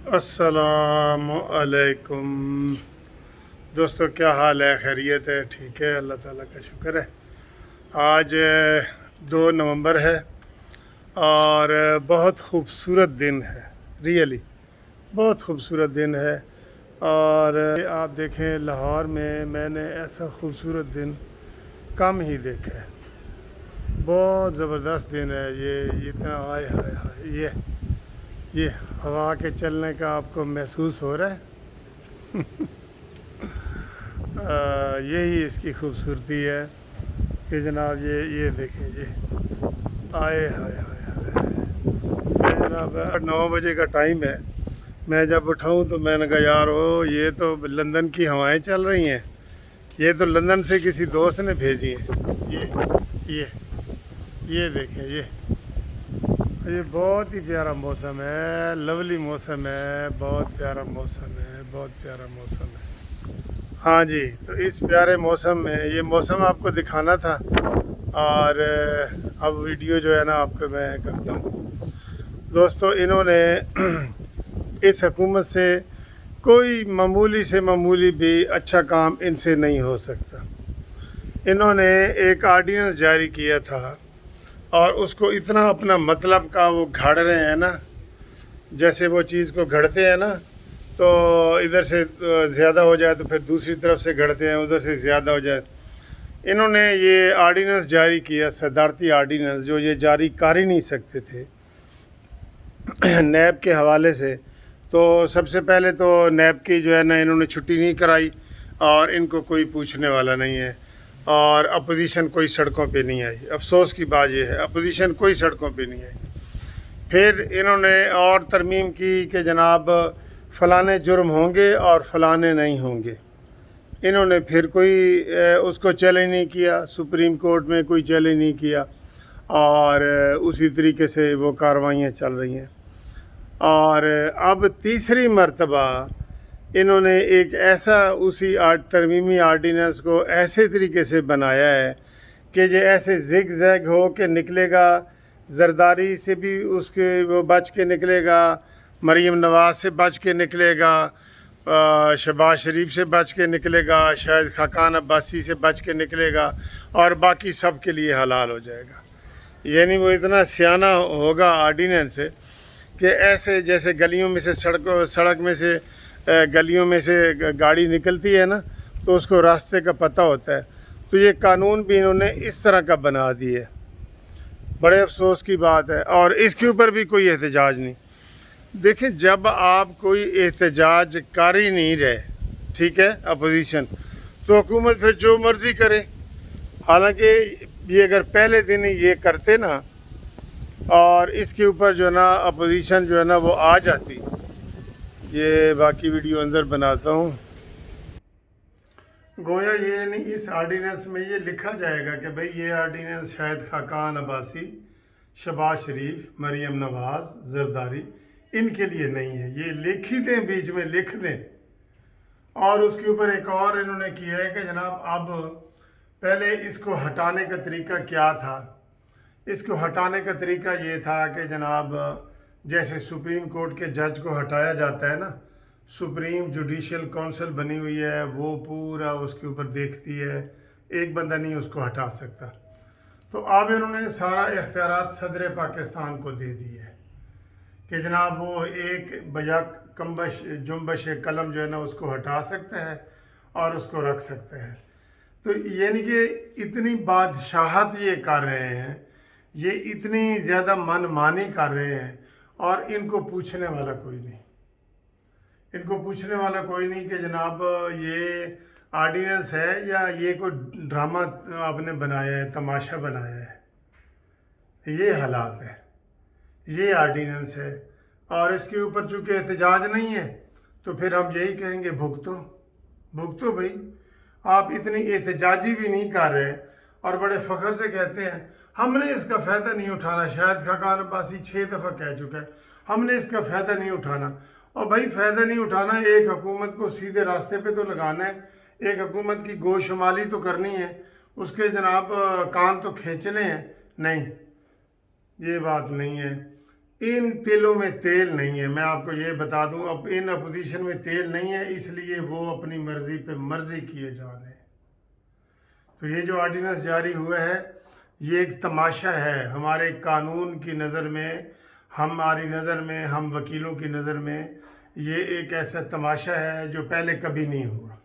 السلام علیکم دوستو، کیا حال ہے؟ خیریت ہے؟ ٹھیک ہے، اللہ تعالیٰ کا شکر ہے۔ آج 2 نومبر ہے اور بہت خوبصورت دن ہے، ریئلی بہت خوبصورت دن ہے۔ اور آپ دیکھیں، لاہور میں نے ایسا خوبصورت دن کم ہی دیکھا ہے۔ بہت زبردست دن ہے یہ اتنا ہائے ہائے ہائے، یہ ہوا کے چلنے کا آپ کو محسوس ہو رہا ہے؟ یہی اس کی خوبصورتی ہے کہ جناب یہ دیکھیں، یہ آئے ہائے ہائے ہائے جناب 9 بجے کا ٹائم ہے۔ میں جب اٹھاؤں تو میں نے کہا یار یہ تو لندن کی ہوائیں چل رہی ہیں، یہ تو لندن سے کسی دوست نے بھیجی ہیں۔ یہ یہ دیکھیں، یہ بہت ہی پیارا موسم ہے، لولی موسم ہے، بہت پیارا موسم ہے، بہت پیارا موسم ہے۔ ہاں جی، تو اس پیارے موسم میں یہ موسم آپ کو دکھانا تھا، اور اب ویڈیو جو ہے نا آپ کو میں کرتا ہوں۔ دوستو، انہوں نے اس حکومت سے کوئی معمولی سے معمولی بھی اچھا کام ان سے نہیں ہو سکتا۔ انہوں نے ایک آرڈیننس جاری کیا تھا اور اس کو اتنا اپنا مطلب کا وہ گھڑ رہے ہیں نا، جیسے وہ چیز کو گھڑتے ہیں نا، تو ادھر سے زیادہ ہو جائے تو پھر دوسری طرف سے گھڑتے ہیں، ادھر سے زیادہ ہو جائے۔ انہوں نے یہ آرڈیننس جاری کیا، صدارتی آرڈیننس، جو یہ جاری کر ہی نہیں سکتے تھے نیب کے حوالے سے۔ تو سب سے پہلے تو نیب کی جو ہے نا انہوں نے چھٹی نہیں کرائی، اور ان کو کوئی پوچھنے والا نہیں ہے، اور اپوزیشن کوئی سڑکوں پہ نہیں آئی۔ افسوس کی بات یہ ہے، اپوزیشن کوئی سڑکوں پہ نہیں آئی۔ پھر انہوں نے اور ترمیم کی کہ جناب فلانے جرم ہوں گے اور فلانے نہیں ہوں گے۔ انہوں نے پھر کوئی اس کو چیلنج نہیں کیا، سپریم کورٹ میں کوئی چیلنج نہیں کیا، اور اسی طریقے سے وہ کارروائیاں چل رہی ہیں۔ اور اب تیسری مرتبہ انہوں نے ایک ایسا اسی ترمیمی آرڈیننس کو ایسے طریقے سے بنایا ہے کہ جو ایسے زگ زیگ ہو کے نکلے گا، زرداری سے بھی اس کے وہ بچ کے نکلے گا، مریم نواز سے بچ کے نکلے گا، شہباز شریف سے بچ کے نکلے گا، شاید خاقان عباسی سے بچ کے نکلے گا، اور باقی سب کے لیے حلال ہو جائے گا۔ یعنی وہ اتنا سیانہ ہوگا آرڈیننس کہ ایسے جیسے گلیوں میں سے سڑک میں سے گلیوں میں سے گاڑی نکلتی ہے نا، تو اس کو راستے کا پتہ ہوتا ہے، تو یہ قانون بھی انہوں نے اس طرح کا بنا دی ہے۔ بڑے افسوس کی بات ہے، اور اس کے اوپر بھی کوئی احتجاج نہیں۔ دیکھیں، جب آپ کوئی احتجاج کر ہی نہیں رہے، ٹھیک ہے، اپوزیشن، تو حکومت پھر جو مرضی کرے۔ حالانکہ یہ اگر پہلے دن ہی یہ کرتے نا، اور اس کے اوپر جو ہے نا اپوزیشن جو ہے نا وہ آ جاتی، یہ باقی ویڈیو اندر بناتا ہوں، گویا یہ نہیں اس آرڈیننس میں یہ لکھا جائے گا کہ بھئی یہ آرڈیننس شاید خاقان عباسی، شہباز شریف، مریم نواز، زرداری ان کے لیے نہیں ہے۔ یہ لکھ ہی دیں، بیچ میں لکھ دیں۔ اور اس کے اوپر ایک اور انہوں نے کیا ہے کہ جناب اب پہلے اس کو ہٹانے کا طریقہ کیا تھا؟ اس کو ہٹانے کا طریقہ یہ تھا کہ جناب جیسے سپریم کورٹ کے جج کو ہٹایا جاتا ہے نا، سپریم جوڈیشل کونسل بنی ہوئی ہے، وہ پورا اس کے اوپر دیکھتی ہے، ایک بندہ نہیں اس کو ہٹا سکتا۔ تو اب انہوں نے سارا اختیارات صدر پاکستان کو دے دی ہے کہ جناب وہ ایک بجا جنبش قلم جو ہے نا اس کو ہٹا سکتا ہے اور اس کو رکھ سکتا ہے۔ تو یعنی کہ اتنی بادشاہت یہ کر رہے ہیں، یہ اتنی زیادہ من مانی کر رہے ہیں، اور ان کو پوچھنے والا کوئی نہیں۔ ان کو پوچھنے والا کوئی نہیں کہ جناب یہ آرڈیننس ہے یا یہ کوئی ڈرامہ آپ نے بنایا ہے، تماشا بنایا ہے۔ یہ حالات ہے، یہ آرڈیننس ہے، اور اس کے اوپر چونکہ احتجاج نہیں ہے تو پھر ہم یہی کہیں گے بھگتو بھائی۔ آپ اتنی احتجاجی بھی نہیں کر رہے، اور بڑے فخر سے کہتے ہیں ہم نے اس کا فائدہ نہیں اٹھانا۔ شاید خاقان عباسی 6 دفعہ کہہ چکا ہے ہم نے اس کا فائدہ نہیں اٹھانا۔ اور بھائی فائدہ نہیں اٹھانا، ایک حکومت کو سیدھے راستے پہ تو لگانا ہے، ایک حکومت کی گو شمالی تو کرنی ہے، اس کے جناب کان تو کھینچنے ہیں۔ نہیں، یہ بات نہیں ہے۔ ان تیلوں میں تیل نہیں ہے، میں آپ کو یہ بتا دوں، اب ان اپوزیشن میں تیل نہیں ہے، اس لیے وہ اپنی مرضی پہ مرضی کیے جا رہے ہیں۔ تو یہ جو آرڈیننس جاری ہوا ہے یہ ایک تماشا ہے ہمارے قانون کی نظر میں، ہماری نظر میں، ہم وکیلوں کی نظر میں، یہ ایک ایسا تماشا ہے جو پہلے کبھی نہیں ہوا۔